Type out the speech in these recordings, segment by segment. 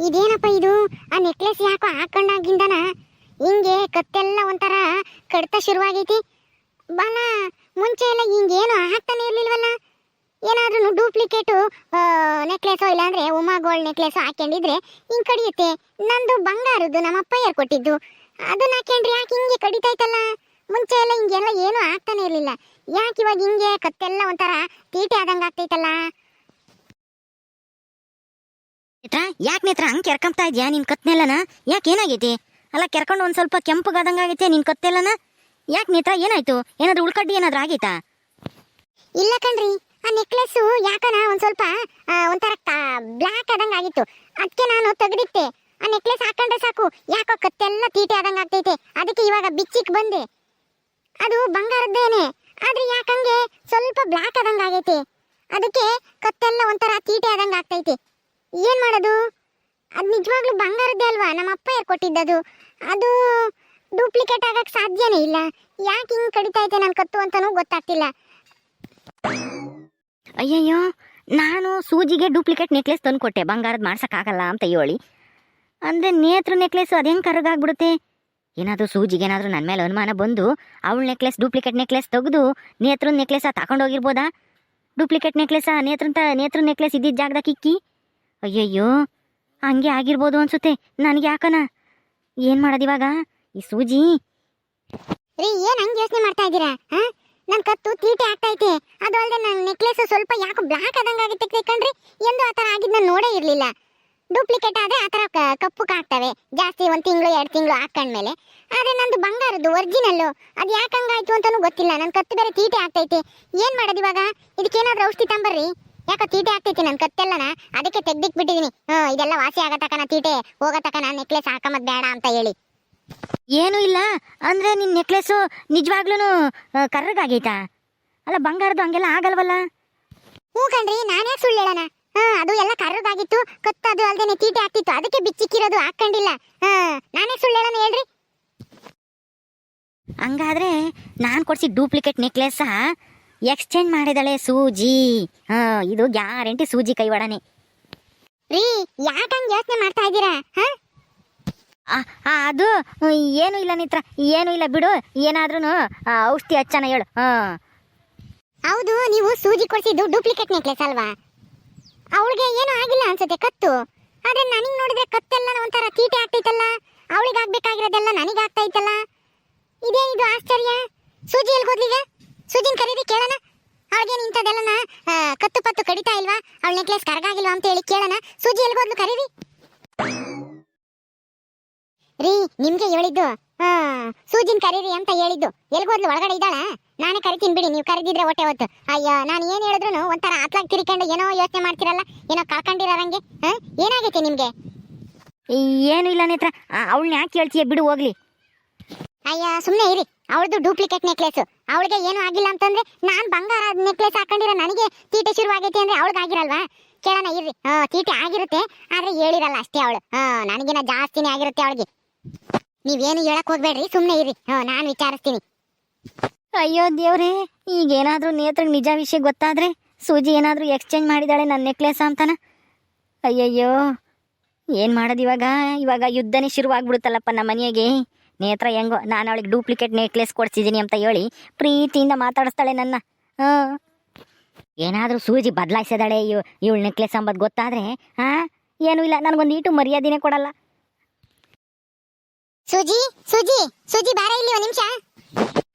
ಇದೇನಪ್ಪ ಇದು? ಆ ನೆಕ್ಲೆಸ್ ಯಾಕೋ ಹಾಕೊಂಡಾಗಿಂದನ ಹಿಂಗೆ ಕತ್ತೆಲ್ಲ ಒಂಥರ ಕಡ್ತ ಶುರುವಾಗೈತಿ. ಬಲ ಮುಂಚೆ ಎಲ್ಲ ಹಿಂಗೇನು ಹಾಕ್ತಾನೆ ಇರ್ಲಿಲ್ವಲ್ಲ. ಏನಾದ್ರೂ ಡೂಪ್ಲಿಕೇಟು ನೆಕ್ಲೆಸೋ ಇಲ್ಲಾಂದ್ರೆ ಉಮಾ ಗೋಲ್ಡ್ ನೆಕ್ಲೆಸೋ ಹಾಕೊಂಡಿದ್ರೆ ಹಿಂಗೆ ಕಡಿಯುತ್ತೆ. ನಂದು ಬಂಗಾರದ್ದು ನಮ್ಮ ಅಪ್ಪಯ್ಯರ್ ಕೊಟ್ಟಿದ್ದು ಅದನ್ನ ಹಾಕೊಂಡ್ರಿ ಯಾಕೆ ಹಿಂಗೆ ಕಡಿತೈತಲ್ಲ? ಮುಂಚೆ ಎಲ್ಲ ಹಿಂಗೆಲ್ಲ ಏನು ಆಗ್ತಾನೆ ಇರ್ಲಿಲ್ಲ. ಯಾಕೆ ಇವಾಗ ಹಿಂಗೆ ಕತ್ತೆಲ್ಲ ಒಂಥರ ತೀಟೆ ಆದಂಗೆ ಆಗ್ತೈತಲ್ಲ? ಯಾಕೆ ನೇತ್ರ ಹಂಗೆ ಕೆರ್ಕೊಂತಾ ಇದ್ಯಾ ನಿನ್ ಕತ್ನೆಲ್ಲನ? ಯಾಕೆ ಏನಾಗೈತಿ? ಅಲ್ಲ ಕೆರ್ಕೊಂಡು ಒಂದ್ ಸ್ವಲ್ಪ ಕೆಂಪಗಾದಂಗ ಆಗೈತೆ ನಿನ್ ಕತ್ತೆಲ್ಲನ. ಯಾಕೆ ನೇತ್ರ ಏನಾಯ್ತು? ಏನಾದ್ರೂ ಉಳ್ಕಡ್ಡಿ ಏನಾದ್ರೂ ಆಗೈತಾ? ಇಲ್ಲ ಕಣ್ರಿ, ಆ ನೆಕ್ಲೆಸ್ ಯಾಕನ ಒಂದ್ ಸ್ವಲ್ಪ ಒಂಥರ ಬ್ಲಾಕ್ ಆದಂಗ ಆಗಿತ್ತು. ಅದಕ್ಕೆ ನಾನು ತೆಗೆದಿಟ್ಟೆ. ಆ ನೆಕ್ಲೆಸ್ ಹಾಕೊಂಡ್ರೆ ಸಾಕು ಯಾಕೋ ಕತ್ತೆಲ್ಲ ತೀಟೆ ಆದಂಗ ಆಗ್ತೈತೆ. ಅದಕ್ಕೆ ಇವಾಗ ಬಿಚ್ಚಿಕ್ ಬಂದೆ. ಅದು ಬಂಗಾರದ್ದೇನೆ, ಆದ್ರೆ ಯಾಕಂಗೆ ಸ್ವಲ್ಪ ಬ್ಲಾಕ್ ಆದಂಗ ಆಗೈತೆ. ಅದಕ್ಕೆ ಕತ್ತೆಲ್ಲ ಒಂಥರ ತೀಟೆ ಆದಂಗ ಆಗ್ತೈತೆ. ಏನ್ ಮಾಡೋದು? ಅದು ನಿಜವಾಗ್ಲೂ ಬಂಗಾರದ್ದೇ ಅಲ್ವಾ? ನಮ್ಮ ಅಪ್ಪ ಯಾರು ಕೊಟ್ಟಿದ್ದದು. ಅದು ಡೂಪ್ಲಿಕೇಟ್ ಆಗಕ್ ಸಾಧ್ಯನೇ ಇಲ್ಲ. ಯಾಕೆ ಹಿಂಗ್ ಕಡಿತಾ ಐತೆ ನನ್ ಕತ್ತು ಅಂತಾನೂ ಗೊತ್ತಾಗ್ತಿಲ್ಲ. ಅಯ್ಯಯ್ಯೋ, ನಾನು ಸೂಜಿಗೆ ಡೂಪ್ಲಿಕೇಟ್ ನೆಕ್ಲೆಸ್ ತಂದು ಕೊಟ್ಟೆ, ಬಂಗಾರದ ಮಾಡ್ಸಕ್ಕಾಗಲ್ಲ ಅಂತ ಹೇಳಿ. ಅಂದರೆ ನೇತ್ರ ನೆಕ್ಲೆಸ್ ಅದು ಹೆಂಗೆ ಕರಗಾಗ್ಬಿಡುತ್ತೆ? ಏನಾದರೂ ಸೂಜಿಗೆ ಏನಾದರೂ ನನ್ನ ಮೇಲೆ ಅನುಮಾನ ಬಂದು ಅವಳ ನೆಕ್ಲೆಸ್ ಡೂಪ್ಲಿಕೇಟ್ ನೆಕ್ಲೆಸ್ ತೆಗೆದು ನೇತ್ರನ ನೆಕ್ಲೆಸ್ ತಗೊಂಡೋಗಿರ್ಬೋದಾ? ಡೂಪ್ಲಿಕೇಟ್ ನೆಕ್ಲೆಸ್ ನೇತ್ರ ನೆಕ್ಲೆಸ್ ಇದ್ದಿದ್ದ ಜಾಗದಾಗ ಇಕ್ಕಿ. ಅಯ್ಯಯ್ಯೋ, ಹಂಗೆ ಆಗಿರ್ಬೋದು ಅನ್ಸುತ್ತೆ. ನನಗೆ ಯಾಕನ ಏನು ಮಾಡೋದಿವಾಗ? ಈ ಸೂಜಿ ರೀ, ಏನ್ ಹಂಗೆ ಯೋಚನೆ ಮಾಡ್ತಾ ಇದ್ದೀರಾ? ನನ್ನ ಕತ್ತು ತೀಟೆ ಆಗ್ತೈತೆ. ಅದು ಅಲ್ಲದೆ ನನ್ನ ನೆಕ್ಲೆಸ್ ಸ್ವಲ್ಪ ಯಾಕೋ ಬ್ಲಾಕ್ ಆದಂಗೆ ಆಗುತ್ತೆ ಕಣ್ರಿ. ಎಂದು ಆ ಥರ ಆಗಿದ್ದು ನಾನು ನೋಡೇ ಇರಲಿಲ್ಲ. ಡೂಪ್ಲಿಕೇಟ್ ಆದರೆ ಆ ಥರ ಕಪ್ಪು ಕಾಗ್ತವೆ ಜಾಸ್ತಿ, 1 ತಿಂಗಳು 2 ತಿಂಗಳು ಹಾಕೊಂಡ್ಮೇಲೆ. ಆದರೆ ನಂದು ಬಂಗಾರದ್ದು ಒರಿಜಿನಲ್ಲು. ಅದು ಯಾಕೆ ಹಂಗಾಯ್ತು ಅಂತಲೂ ಗೊತ್ತಿಲ್ಲ. ನನ್ನ ಕತ್ತು ಬೇರೆ ತೀಟೆ ಆಗ್ತೈತೆ. ಏನು ಮಾಡೋದು ಇವಾಗ? ಇದಕ್ಕೇನಾದ್ರೂ ಔಷಧಿ ತಂಬರ್ರಿ. ಯಾಕೋ ತೀಟೆ ಆಗ್ತೈತಿ ನನ್ನ ಕತ್ತೆಲ್ಲನ. ಅದಕ್ಕೆ ತೆಗ್ದಿಕ್ಬಿಟ್ಟಿದ್ದೀನಿ. ಇದೆಲ್ಲ ವಾಸಿ ಆಗತಕ್ಕನ ತೀಟೆ ಹೋಗತಕ್ಕನ ನೆಕ್ಲೆಸ್ ಹಾಕಮದ್ ಬೇಡ ಅಂತ ಹೇಳಿ. ಏನೂ ಇಲ್ಲ ಅಂದರೆ ನಿನ್ನ ನೆಕ್ಲೆಸ್ಸು ನಿಜವಾಗ್ಲೂ ಕರ್ರಗಾಗೈತಾ? ಅಲ್ಲ ಬಂಗಾರದ್ದು ಹಂಗೆಲ್ಲ ಆಗಲ್ವಲ್ಲ? ಹ್ಞೂ ಕಣ್ರಿ, ನಾನೇ ಸುಳ್ಳು ಹೇಳೋಣ? ಅದು ಎಲ್ಲ ಕರ್ರಗಾಗಿತ್ತು. ಕತ್ತು ಅದು ಅಲ್ದೇನೆ ತೀಟೆ ಆಗ್ತಿತ್ತು. ಅದಕ್ಕೆ ಬಿಚ್ಚಿಕ್ಕಿರೋದು, ಹಾಕೊಂಡಿಲ್ಲ. ನಾನೇ ಸುಳ್ಳು ಹೇಳೋಣ ಹೇಳ್ರಿ? ಹಂಗಾದ್ರೆ ನಾನು ಕೊಡ್ಸಿದ ಡೂಪ್ಲಿಕೇಟ್ ನೆಕ್ಲೆಸ್ ಎಕ್ಸ್ಚೇಂಜ್ ಮಾಡಿದಾಳೆ ಸೂಜಿ. ಇದು ಗ್ಯಾರಂಟಿ ಸೂಜಿ ಕೈವಾಡನೆ. ರೀ, ಯಾಕಂಗೆ ಯೋಚನೆ ಮಾಡ್ತಾ ಇದ್ದೀರಾ? ಅದು ಏನೂ ಇಲ್ಲ ನೇತ್ರ, ಏನೂ ಇಲ್ಲ ಬಿಡು. ಏನಾದ್ರೂ ಔಷಧಿ ಹಚ್ಚನ ಹೇಳು. ಹೌದು, ನೀವು ಸೂಜಿ ಕೊಡ್ಸಿದ್ದು ಡೂಪ್ಲಿಕೇಟ್ ನೆಕ್ಲೆಸ್ ಅಲ್ವಾ? ಅವಳಿಗೆ ಏನೂ ಆಗಿಲ್ಲ ಅನ್ಸುತ್ತೆ ಕತ್ತು. ಆದ್ರೆ ನನಗೆ ನೋಡಿದ್ರೆ ಕತ್ತೆಲ್ಲ ಒಂಥರ ತೀಟೆ ಆಗ್ತೈತಲ್ಲ. ಅವಳಿಗೆ ಆಗ್ಬೇಕಾಗಿರೋದೆಲ್ಲ ನನಗೆ ಆಗ್ತಾ ಇತ್ತಲ್ಲ. ಇದೇನಿದು ಆಶ್ಚರ್ಯ? ಸೂಜಿ ಎಲ್ಗೋದ್ಲಿಗೆ? ಸೂಜಿನ ಕರೀರಿ, ಕೇಳೋಣ. ಅವಳಿಗೇನು ಇಂಥದ್ದೆಲ್ಲ ಕತ್ತು ಪತ್ತು ಕಡಿತಾ ಇಲ್ವಾ? ಅವಳ ನೆಕ್ಲೆಸ್ ಕರಗಾಗಿಲ್ವಾ ಅಂತ ಹೇಳಿ ಕೇಳೋಣ. ಸೂಜಿ ಎಲ್ಗೋದ್ಲು? ಕರೀರಿ. ರೀ, ನಿಮ್ಗೆ ಹೇಳಿದ್ದು ಸೂಜಿನ ಕರೀರಿ ಅಂತ ಹೇಳಿದ್ದು. ಎಲ್ಗೋದ್ಲು? ಒಳಗಡೆ ಇದ್ದಾಳ? ನಾನೇ ಕರಿತೀನಿ ಬಿಡಿ, ನೀವು ಕರೆದಿದ್ರೆ ಹೊಟ್ಟೆ ಹೊತ್ತು. ಅಯ್ಯೋ, ನಾನು ಏನು ಹೇಳಿದ್ರು ಒಂಥರ ಆತ್ಲಾಗಿ ತಿರ್ಕೊಂಡು ಏನೋ ಯೋಚನೆ ಮಾಡ್ತಿರಲ್ಲ. ಏನೋ ಕಳ್ಕೊಂಡಿರಂಗೆ. ಏನಾಗೈತೆ ನಿಮ್ಗೆ? ಏನು ಇಲ್ಲ ನೇತ್ರ, ಅವಳನ್ನ ಯಾಕೆ ಹೇಳ್ತೀಯ? ಬಿಡು ಹೋಗ್ಲಿ. ಅಯ್ಯ, ಸುಮ್ಮನೆ ಇರಿ. ಅವಳದು ಡೂಪ್ಲಿಕೇಟ್ ನೆಕ್ಲೆಸ್, ಅವಳಿಗೆ ಏನು ಆಗಿಲ್ಲ ಅಂತಂದ್ರೆ ನಾನು ಬಂಗಾರ ನೆಕ್ಲೆಸ್ ಹಾಕೊಂಡಿರೋ ನನಗೆ ತೀಟೆ ಶುರುವಾಗೈತೆ ಅಂದ್ರೆ ಅವಳಿಗೆ ಆಗಿರಲ್ವಾ? ಕೇಳೋಣ ಇರ್ರಿ. ತೀಟೆ ಆಗಿರುತ್ತೆ, ಆದ್ರೆ ಹೇಳಿರಲ್ಲ ಅಷ್ಟೇ ಅವಳು. ನನಗಿನ ಜಾಸ್ತಿನೇ ಆಗಿರುತ್ತೆ ಅವಳಿಗೆ. ನೀವೇನು ಹೇಳಕ್ ಹೋಗ್ಬೇಡ್ರಿ, ಸುಮ್ಮನೆ ಇರ್ರಿ. ನಾನು ವಿಚಾರಿಸ್ತೀನಿ. ಅಯ್ಯೋ ದೇವ್ರೇ, ಈಗೇನಾದ್ರೂ ನೇತ್ರಕ್ಕೆ ನಿಜ ವಿಷಯ ಗೊತ್ತಾದ್ರೆ ಸೂಜಿ ಏನಾದ್ರೂ ಎಕ್ಸ್ಚೇಂಜ್ ಮಾಡಿದಾಳೆ ನನ್ನ ನೆಕ್ಲೆಸ್ ಅಂತಾನ. ಅಯ್ಯಯ್ಯೋ, ಏನು ಮಾಡೋದು ಇವಾಗ? ಇವಾಗ ಯುದ್ಧನೇ ಶುರುವಾಗ್ಬಿಡುತ್ತಲ್ಲಪ್ಪ ನಮ್ಮ ಮನೆಯಾಗೆ. ನೇತ್ರ ಹೆಂಗೋ ನಾನು ಅವಳಿಗೆ ಡೂಪ್ಲಿಕೇಟ್ ನೆಕ್ಲೆಸ್ ಕೊಡ್ಸಿದ್ದೀನಿ ಅಂತ ಹೇಳಿ ಪ್ರೀತಿಯಿಂದ ಮಾತಾಡಿಸ್ತಾಳೆ ನನ್ನ. ಏನಾದರೂ ಸೂಜಿ ಬದಲಾಯಿಸಿದಾಳೆ ಇವಳು ನೆಕ್ಲೆಸ್ ಅಂಬದು ಗೊತ್ತಾದ್ರೆ ಏನೂ ಇಲ್ಲ, ನನಗೊಂದು ಈಟು ಮರ್ಯಾದಿನೇ ಕೊಡಲ್ಲ. ಸೂಜಿ ಸೂಜಿ ಸೂಜಿ, ಬಾರ ಇಲ್ಲಿ ಒಂದು ನಿಮಿಷ.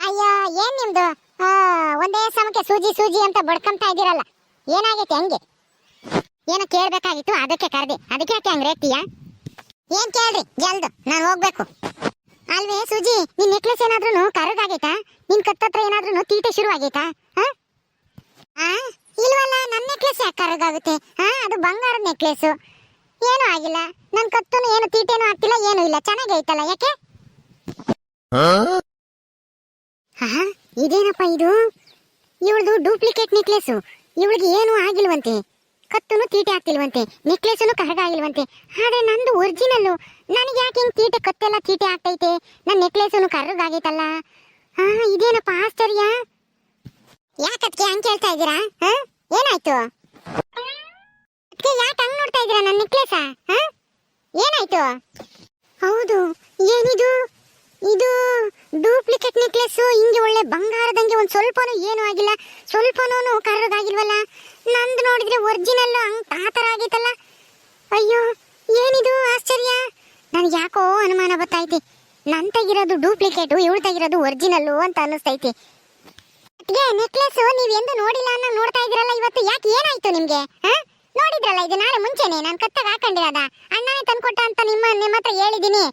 ಅಯ್ಯೋ, ಏನ್ ನಿಮ್ದು ಒಂದೇ ಸಮಕ್ಕೆ ಸೂಜಿ ಸೂಜಿ ಅಂತ ಬಡ್ಕೊಂತಾ ಇದ್ದೀರಲ್ಲ, ಏನಾಗೈತೆ? ಹಂಗೆ ಏನೋ ಕೇಳ್ಬೇಕಾಗಿತ್ತು, ಅದಕ್ಕೆ ಕರೆದೆ. ಅದಕ್ಕೆ ಯಾಕೆ ಹಂಗೆ ರೇಗ್ತೀಯ? ಏನ್ ಕೇಳ್ರಿ ಜಲ್ದು, ನಾನು ಹೋಗ್ಬೇಕು. ಅಲ್ವೇ ಸೂಜಿ, ನಿನ್ ನೆಕ್ಲೆಸ್ ಏನಾದ್ರೂ ಕರಗಾಗೈತಾ? ನಿನ್ ಕತ್ತತ್ರ ಏನಾದ್ರೂ ತೀಟೆ ಶುರು ಆಗೈತಾ? ಇಲ್ವಲ್ಲ, ನನ್ನ ನೆಕ್ಲೆಸ್ ಯಾಕೆ ಕರಗಾಗುತ್ತೆ? ಅದು ಬಂಗಾರದ ನೆಕ್ಲೆಸ್, ಏನೂ ಆಗಿಲ್ಲ. ನನ್ನ ಕತ್ತೂ ಏನು ತೀಟೆನೂ ಆಗ್ತಿಲ್ಲ, ಏನೂ ಇಲ್ಲ, ಚೆನ್ನಾಗೈತಲ್ಲ. ಯಾಕೆ? ಇದೇನಪ್ಪ ಇದು? ಇವಳದು ಡೂಪ್ಲಿಕೇಟ್ ನೆಕ್ಲೆಸ್. ಇವಳಿಗೆ ಏನೂ ಆಗಿಲ್ವಂತೆ, ಕತ್ತೂ ತೀಟೆ ಆಗ್ತಿಲ್ವಂತೆ, ನೆಕ್ಲೆಸ್ನು ಕರಗಾಗಿಲ್ವಂತೆ. ಆದ್ರೆ ನಂದು ಒರಿಜಿನಲ್ಲು. ನನಗೆ ಯಾಕೆ ಹಿಂಗೆ ತೀಟೆ, ಕತ್ತೆಲ್ಲ ತೀಟೆ ಆಗ್ತೈತೆ, ನನ್ನ ನೆಕ್ಲೆಸ್ನು ಕರ್ರಗಾಗೈತಲ್ಲ. ಇದೇನಪ್ಪ ಆಶ್ಚರ್ಯ? ಯಾಕದ್ಕೆ ಹಂಗೆ ಕೇಳ್ತಾ ಇದ್ದೀರಾ? ಏನಾಯ್ತು? ಅದಕ್ಕೆ ಯಾಕೆ ಹಂಗೆ ನೋಡ್ತಾ ಇದ್ದೀರಾ ನನ್ನ ನೆಕ್ಲೆಸ್? ಏನಾಯ್ತು? ಹೌದು, ಏನಿದು? ಇದು ಡೂಪ್ಲಿಕೇಟ್ ನೆಕ್ಲೆಸ್. ಹಿಂಗೆ ಒಳ್ಳೆ ಬಂಗಾರದಂಗೆ ಒಂದ್ ಸ್ವಲ್ಪನೂ ಏನೂ ಆಗಿಲ್ಲ, ಸ್ವಲ್ಪನೂ ಕರ್ರಗಾಗಿಲ್ವಲ್ಲ. ನಂದು ನೋಡಿದ್ರೆ ಒರಿಜಿನಲ್ ಆ ಥರ ಆಗೈತಲ್ಲ. ಅಯ್ಯೋ, ಏನಿದು ಆಶ್ಚರ್ಯ. ನನಗೆ ಯಾಕೋ ಅನುಮಾನ ಬರ್ತೈತಿ. ನನ್ ತೆಗಿರೋದು ಡೂಪ್ಲಿಕೇಟು, ಇವಳು ತೆಗಿರೋದು ಒರಿಜಿನಲ್ಲು ಅಂತ ಅನ್ನಿಸ್ತೈತಿ. ನೆಕ್ಲೆಸ್ ನೀವ್ ಎಂದು ನೋಡಿಲ್ಲ ಅನ್ನೋ ನೋಡ್ತಾ ಇದ್ರಲ್ಲ ಇವತ್ತು, ಯಾಕೆ ಏನಾಯ್ತು ನಿಮ್ಗೆ? ನೋಡಿದ್ರಲ್ಲ, ಇದು ನಾಳೆ ಮುಂಚೆನೆ ನಾನು ಕತ್ತಾಗ ಹಾಕೊಂಡಿರೋದ, ಅಣ್ಣನೇ ತಂದ್ಕೊಟ್ಟ ಅಂತ ನಿಮ್ಮ ಹತ್ರ ಹೇಳಿದೀನಿ.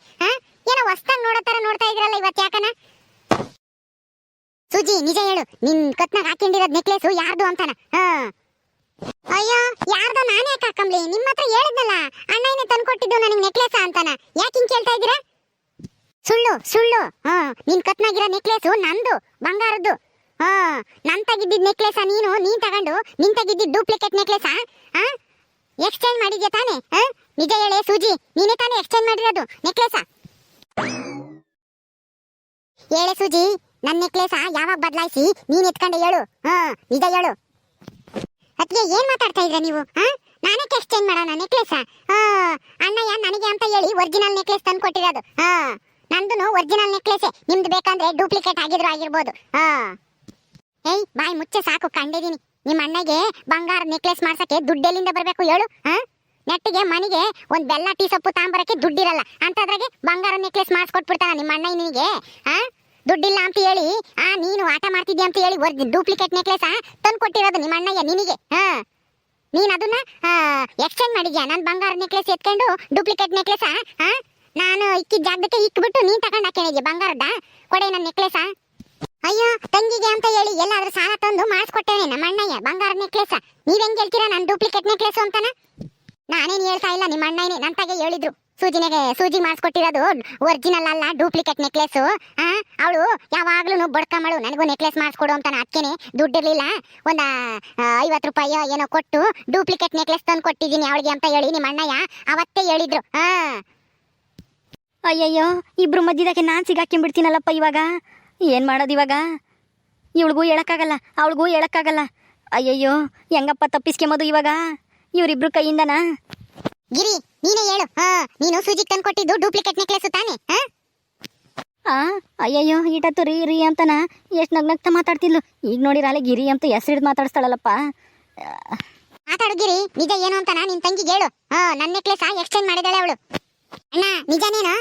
ಏನೋ ಹೊಸ್ತಾಗ ನೋಡೋ ತರ ನೋಡ್ತಾ ಇದ್ರಲ್ಲ ಇವತ್ತು, ಯಾಕನ? ಸುಜಿ, ನಿಜ ಹೇಳು, ನಿನ್ ಕತ್ನಾಗ ಹಾಕೊಂಡಿರೋದ್ ನೆಕ್ಲೆಸ್ ಯಾರ್ದು ಅಂತಾನ? ಅಯ್ಯೋ, ಯಾರ್ದೋ ನಾನೇ ಯಾಕೆ ಹಾಕಂಬ್ಲಿ? ನಿಮ್ಮ ಹತ್ರ ಹೇಳಿದ್ನಲ್ಲ, ಅಣ್ಣನೇ ತಂದ್ಕೊಟ್ಟಿದ್ದು ನನಗೆ ನೆಕ್ಲೆಸ್ ಅಂತಾನ. ಯಾಕೆ ಹಿಂಗ್ ಕೇಳ್ತಾ ಇದ್ದೀರಾ? ಸುಳ್ಳು ಸುಳ್ಳು. ನಿನ್ ಕತ್ನಾಗಿರೋ ನೆಕ್ಲೆಸ್ ನಂದು, ಬಂಗಾರದ್ದು. ನನ್ ತಗಿದ್ದಿದ್ ನೆಕ್ಲೆಸ್ ನೀನ್ ತಗೊಂಡು ನಿನ್ ತಗಿದ್ದಿದ್ ಡೂಪ್ಲಿಕೇಟ್ ನೆಕ್ಲೆಸ್ ಎಕ್ಸ್ಚೇಂಜ್ ಮಾಡಿದ್ಯಾ ತಾನೆ? ನಿಜ ಹೇಳೇ ಸೂಜಿ, ನೀನೇ ತಾನೇ ಎಕ್ಸ್ಚೇಂಜ್ ಮಾಡಿರೋದು ನೆಕ್ಲೆಸ್? ಹೇಳೆ ಸೂಜಿ, ನನ್ ನೆಕ್ಲೆಸ್ ಯಾವಾಗ ಬದಲಾಯಿಸಿ ನೀನ್ ಎತ್ಕೊಂಡೆ ಹೇಳು. ನಿಜ ಹೇಳು. ಅದ್ಕೆ ಏನ್ ಮಾತಾಡ್ತಾ ಇದ್ರ ನೀವು? ನಾನಕ್ಕೆ ಎಕ್ಸ್ಚೇಂಜ್ ಮಾಡೋಣ ನೆಕ್ಲೆಸ್? ಅಣ್ಣಯ್ಯ ನನಗೆ ಅಂತ ಹೇಳಿ ಒರಿಜಿನಲ್ ನೆಕ್ಲೆಸ್ ತಂದು ಕೊಟ್ಟಿರೋದು. ನಂದು ಒರಿಜಿನಲ್ ನೆಕ್ಲೆಸ್, ನಿಮ್ದು ಬೇಕಂದ್ರೆ ಡೂಪ್ಲಿಕೇಟ್ ಆಗಿದ್ರು ಆಗಿರ್ಬೋದು. ಏಯ್, ಬಾಯ್ ಮುಚ್ಚೆ ಸಾಕು, ಕಂಡಿದೀನಿ. ನಿಮ್ಮ ಅಣ್ಣಗೆ ಬಂಗಾರ ನೆಕ್ಲೆಸ್ ಮಾಡ್ಸಕ್ಕೆ ದುಡ್ಡೆಲ್ಲಿಂದ ಬರ್ಬೇಕು ಹೇಳು? ನೆಟ್ಟಿಗೆ ಮನೆಗೆ ಒಂದ್ ಬೆಲ್ಲ ಟೀ ಸೊಪ್ಪು ತಾಂಬರಕ್ಕೆ ದುಡ್ಡಿರಲ್ಲ, ಅಂತದ್ರಾಗೆ ಬಂಗಾರ ನೆಕ್ಲೆಸ್ ಮಾಡಿಸ್ಕೊಟ್ಬಿಡ್ತಾನ ನಿಮ್ಮ ಅಣ್ಣ ನಿನಗೆ. ದುಡ್ಡಿಲ್ಲ ಅಂತ ಹೇಳಿ ನೀನು ಆಟ ಮಾಡ್ತಿದ್ಯಾ ಅಂತ ಹೇಳಿ ಡೂಪ್ಲಿಕೇಟ್ ನೆಕ್ಲೆಸ್ ತಂದು ಕೊಟ್ಟಿರೋದು ನಿಮ್ಮ ಅಣ್ಣಯ್ಯ ನಿನಗೆ. ನೀನ್ ಅದನ್ನ ಎಕ್ಸ್ಚೇಂಜ್ ಮಾಡಿದ್ಯಾ? ನನ್ ಬಂಗಾರ ನೆಕ್ಲೆಸ್ ಎತ್ಕೊಂಡು ಡೂಪ್ಲಿಕೇಟ್ ನೆಕ್ಲೆಸ್ ನಾನು ಇಕ್ಕಿದ ಜಾಗಕ್ಕೆ ಇಕ್ಬಿಟ್ಟು ನೀನ್ ತಗೊಂಡ್ ಹಾಕೊಂಡಿದ್ಯಾ ಬಂಗಾರದ? ಕೊಡೆ ನನ್ನ ನೆಕ್ಲೆಸ್. ಅಯ್ಯೋ, ತಂಗಿಗೆ ಅಂತ ಹೇಳಿ ಎಲ್ಲಾದ್ರೂ ಸಾಲ ತಂದು ಮಾಡಿಸ್ಕೊಟ್ಟೇನೆ ನಮ್ಮ ಅಣ್ಣಯ್ಯ ಬಂಗಾರ ನೆಕ್ಲೆಸ್. ನೀವ್ ಹೆಂಗ್ ಹೇಳ್ತೀರಾ ನನ್ ಡೂಪ್ಲಿಕೇಟ್ ನೆಕ್ಲೆಸ್ ಅಂತಾನ? ನಾನೇನ್ ಹೇಳ್ತಾ ಇಲ್ಲ, ನಿಮ್ಮ ಅಣ್ಣಯ್ಯನೇ ನಂತಾಗೆ ಹೇಳಿದ್ರು. ಸೂಜಿ ಮಾಡಿಸ್ಕೊಟ್ಟಿರೋದು ಒರಿಜಿನಲ್ ಅಲ್ಲ, ಡೂಪ್ಲಿಕೇಟ್ ನೆಕ್ಲೆಸ್. ಅವಳು ಯಾವಾಗ್ಲೂ ಬಡ್ಕಂಬಳು, ನನಗೂ ನೆಕ್ಲೆಸ್ ಮಾಡಿಸ್ಕೊಡು ಅಂತಾನ. ಅದಕ್ಕೇನೆ ದುಡ್ಡಿರ್ಲಿಲ್ಲ, ಒಂದ 50 ರೂಪಾಯಿ ಏನೋ ಕೊಟ್ಟು ಡೂಪ್ಲಿಕೇಟ್ ನೆಕ್ಲೆಸ್ ತಂದು ಕೊಟ್ಟಿದ್ದೀನಿ ಅವಳಿಗೆ ಅಂತ ಹೇಳಿ ನಿಮ್ಮ ಅಣ್ಣಯ್ಯ ಅವತ್ತೇ ಹೇಳಿದ್ರು. ಅಯ್ಯಯ್ಯೋ, ಇಬ್ರು ಮಧ್ಯದಾಗೆ ನಾನು ಸಿಗಾಕೊಂಡ್ಬಿಡ್ತೀನಲ್ಲಪ್ಪ. ಇವಾಗ ಏನು ಮಾಡೋದು? ಇವಾಗ ಇವಳಿಗೂ ಹೇಳಕ್ಕಾಗಲ್ಲ, ಅವಳಿಗೂ ಹೇಳಕ್ಕಾಗಲ್ಲ. ಅಯ್ಯಯ್ಯೋ, ಹೆಂಗಪ್ಪ ತಪ್ಪಿಸ್ಕೊಂಬೋದು ಇವಾಗ ಇವರಿಬ್ರು ಕೈಯಿಂದನಾ? ಗಿರಿ, ನೀನೇ ಹೇಳು. ನೀನು ಸೂಜಿಗೆ ತಂದು ಕೊಟ್ಟಿದ್ದು ಡೂಪ್ಲಿಕೇಟ್ ನೆಕ್ಲೆಸ್ ತಾನೆ? ಅಯ್ಯಯ್ಯೋ, ಈಟತ್ತು ರೀ ರೀ ಅಂತನ ಎಷ್ಟು ನಗ್ನಗ್ತಾ ಮಾತಾಡ್ತಿದ್ಲು. ಈಗ ನೋಡಿರಾಲೆ ಗಿರಿ ಅಂತ ಹೆಸರಿಡ್ ಮಾತಾಡಿಸ್ತಾಳಲ್ಲಪ್ಪ. ಮಾತಾಡು ಗಿರಿ, ನಿಜ ಏನು ಅಂತಾನ ನಿನ್ ತಂಗಿಗೆ ಹೇಳು. ನನ್ನ ನೆಕ್ಲೆಸ್ ಎಕ್ಸ್ಚೇಂಜ್ ಮಾಡಿದಾಳೆ ಅವಳು. ಅಣ್ಣ, ನಿಜನೇನು?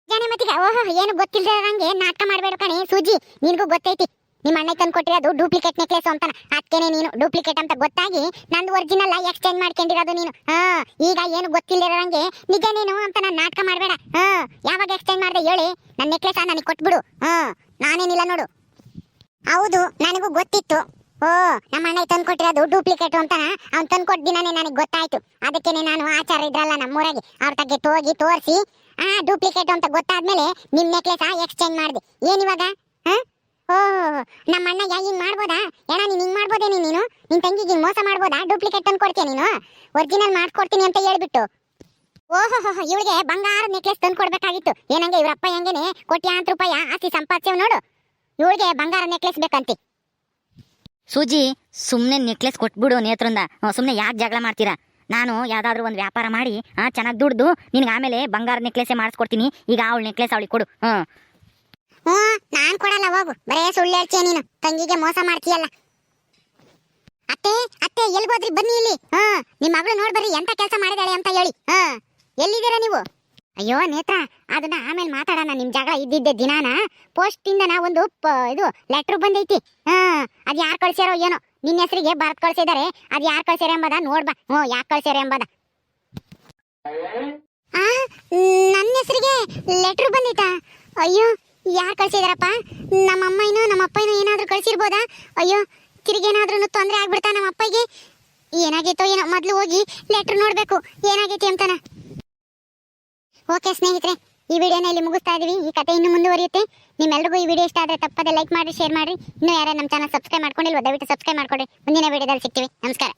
ನಿಜಾನೇ ಮತ್ತೀಗ? ಓಹೋ, ಏನು ಗೊತ್ತಿಲ್ಲದಂಗೆ ನಾಟಕ ಮಾಡಬೇಡ ಕಣೆ ಸೂಜಿ. ನಿನ್ಗೂ ಗೊತ್ತೈತಿ ನಿಮ್ಮ ಅಣ್ಣ ತಂದು ಕೊಟ್ಟಿರೋದು ಡೂಪ್ಲಿಕೇಟ್ ನೆಕ್ಲೆಸ್ ಅಂತಾನ. ಅದಕ್ಕೇನೆ ನೀನು ಡೂಪ್ಲಿಕೇಟ್ ಅಂತ ಗೊತ್ತಾಗಿ ನಂದು ಒರಿಜಿನಲ್ ಎಕ್ಸ್ಚೇಂಜ್ ಮಾಡ್ಕೊಂಡಿರೋದು ನೀನು. ಈಗ ಏನು ಗೊತ್ತಿಲ್ಲದಂಗೆ ನಿಜನೇನು ಅಂತ ನಾನು ನಾಟಕ ಮಾಡಬೇಡ. ಯಾವಾಗ ಎಕ್ಸ್ಚೇಂಜ್ ಮಾಡಿದೆ ಹೇಳಿ? ನನ್ನ ನೆಕ್ಲೆಸ್ ನನಗೆ ಕೊಟ್ಬಿಡು. ನಾನೇನಿಲ್ಲ ನೋಡು. ಹೌದು, ನನಗೂ ಗೊತ್ತಿತ್ತು. ನಮ್ಮ ಅಣ್ಣ ತಂದು ಕೊಟ್ಟಿರೋದು ಡೂಪ್ಲಿಕೇಟ್ ಅಂತಾನ. ಅವ್ನು ತಂದು ಕೊಟ್ಟ ದಿನಾನೇ ನನಗೆ ಗೊತ್ತಾಯ್ತು. ಅದಕ್ಕೇನೆ ನಾನು ಆಚಾರ ಇದ್ರಲ್ಲ ನಮ್ಮೂರಾಗೆ, ಅವ್ರ ತಗ್ಗೆ ಹೋಗಿ ತೋರಿಸಿ ಡೂಪ್ಲಿಕೇಟ್ ಅಂತ ಗೊತ್ತಾದ್ಮೇಲೆ ನಿಮ್ ನೆಕ್ಲೆಸ್ ಎಕ್ಸ್ಚೇಂಜ್ ಮಾಡಿದೆ. ಏನಿವಾಗ? ನಮ್ಮ ಅಣ್ಣ ಹಿಂಗ್ ಮಾಡ್ಬೋದಾ? ಏನ ನೀನ್ ಹಿಂಗ್ ಮಾಡ್ಬೋದೇನಿ? ನೀನು ನಿನ್ ತಂಗಿಗೆ ಮೋಸ ಮಾಡ್ಬೋದಾ? ಡೂಪ್ಲಿಕೇಟ್ ತಂದು ಕೊಡ್ತೀಯ ನೀನು? ಒರಿಜಿನಲ್ ಮಾಡ್ಕೊಡ್ತೀನಿ ಅಂತ ಹೇಳ್ಬಿಟ್ಟು. ಓಹೋ, ಇವಳಿಗೆ ಬಂಗಾರ ನೆಕ್ಲೆಸ್ ತಂದು ಕೊಡ್ಬೇಕಾಗಿತ್ತು. ಏನಂಗೆ ಇವ್ರಪ್ಪ ಹೆಂಗೇನೆ ಕೋಟ್ಯಾಂತರ ರೂಪಾಯಿ ಆಸ್ತಿ ಸಂಪಾದಿಸೇವ್ ನೋಡು, ಇವಳಿಗೆ ಬಂಗಾರ ನೆಕ್ಲೆಸ್ ಬೇಕಂತಿ. ಸೂಜಿ, ಸುಮ್ಮನೆ ನೆಕ್ಲೆಸ್ ಕೊಟ್ಬಿಡು ನೇತ್ರಿಂದ. ಸುಮ್ಮನೆ ಯಾಕೆ ಜಗಳ ಮಾಡ್ತೀರಾ? ನಾನು ಯಾವ್ದಾದ್ರು ಒಂದು ವ್ಯಾಪಾರ ಮಾಡಿ ಚೆನ್ನಾಗಿ ದುಡ್ದು ನಿನ್ಗೆ ಆಮೇಲೆ ಬಂಗಾರ ನೆಕ್ಲೆಸೇ ಮಾಡಿಸ್ಕೊಡ್ತೀನಿ. ಈಗ ಅವಳ ನೆಕ್ಲೆಸ್ ಅವಳಿಗೆ ಕೊಡು. ನಾನ್ ಕೊಡಲ್ಲ, ಹೋಗು. ಬರೇ ಸುಳ್ಳು ಹೇಳ್ತೀಯ ನೀನು, ತಂಗಿಗೆ ಮೋಸ ಮಾಡ್ತೀಯಲ್ಲ. ಅತ್ತೆ ಅತ್ತೆ, ಎಲ್ಗೋದ್ರಿ? ಬನ್ನಿ ಇಲ್ಲಿ. ನಿಮ್ಮ ಮಗಳು ನೋಡ್ಬರ್ರಿ ಎಂತ ಕೆಲಸ ಮಾಡಿದಾಳೆ ಅಂತ ಹೇಳಿ. ಎಲ್ಲಿದ್ದೀರಾ ನೀವು? ಅಯ್ಯೋ ನೇತ್ರ, ಅದನ್ನ ಆಮೇಲೆ ಮಾತಾಡೋಣ. ನಿಮ್ ಜಗಳ ಇದ್ದಿದ್ದೆ ದಿನಾನ ಪೋಸ್ಟ್ ಇಂದ ಒಂದು ಇದು ಲೆಟ್ರ್ ಬಂದೈತಿ. ಅದ್ ಯಾರು ಕಳ್ಸ್ಯಾರೋ ಏನೋ, ನಿನ್ನ ಹೆಸರಿಗೆ ಬರ್ತ್ ಕಳ್ಸಿದಾರೆ. ಅದ್ ಯಾರು ಕಳ್ಸ್ಯಾರ ಎಂಬುದ ನೋಡ್ಬಾ. ಯಾಕೆ ಕಳ್ಸ್ಯಾರ ಎಂಬುದ. ನನ್ನ ಹೆಸರಿಗೆ ಲೆಟ್ರ್ ಬಂದೈತಾ? ಅಯ್ಯೋ, ಯಾರು ಕಳ್ಸಿದಾರಪ್ಪ? ನಮ್ಮ ಅಮ್ಮನೋ ನಮ್ಮ ಅಪ್ಪನೋ ಏನಾದ್ರೂ ಕಳ್ಸಿರ್ಬೋದಾ? ಅಯ್ಯೋ, ತಿರುಗೇನಾದ್ರೂ ತೊಂದರೆ ಆಗ್ಬಿಡ್ತಾ ನಮ್ಮ ಅಪ್ಪಗೆ? ಏನಾಗೈತೋ ಏನೋ, ಮೊದ್ಲು ಹೋಗಿ ಲೆಟ್ರ್ ನೋಡ್ಬೇಕು ಏನಾಗೈತಿ ಅಂತಾನ. ಓಕೆ ಸ್ನೇಹಿತರೆ, ಈ ವಿಡಿಯೋನ ಇಲ್ಲಿ ಮುಗಿಸ್ತಾ ಇದೀವಿ. ಈ ಕತೆ ಇನ್ನು ಮುಂದುವರಿಯುತ್ತೆ. ನಿಮ್ಮೆಲ್ಲರಿಗೂ ಈ ವಿಡಿಯೋ ಇಷ್ಟ ಆದರೆ ತಪ್ಪದೆ ಲೈಕ್ ಮಾಡಿ, ಶೇರ್ ಮಾಡಿ. ಇನ್ನೂ ಯಾರು ನಮ್ಮ ಚಾನಲ್ ಸಬ್ಸ್ಕ್ರೈಬ್ ಮಾಡ್ಕೊಂಡಿಲ್ವೋ ದಯವಿಟ್ಟು ಸಬ್ಸ್ಕ್ರೈಬ್ ಮಾಡ್ಕೊಡಿ. ಮುಂದಿನ ವಿಡಿಯೋದಲ್ಲಿ ಸಿಗ್ತೀವಿ. ನಮಸ್ಕಾರ.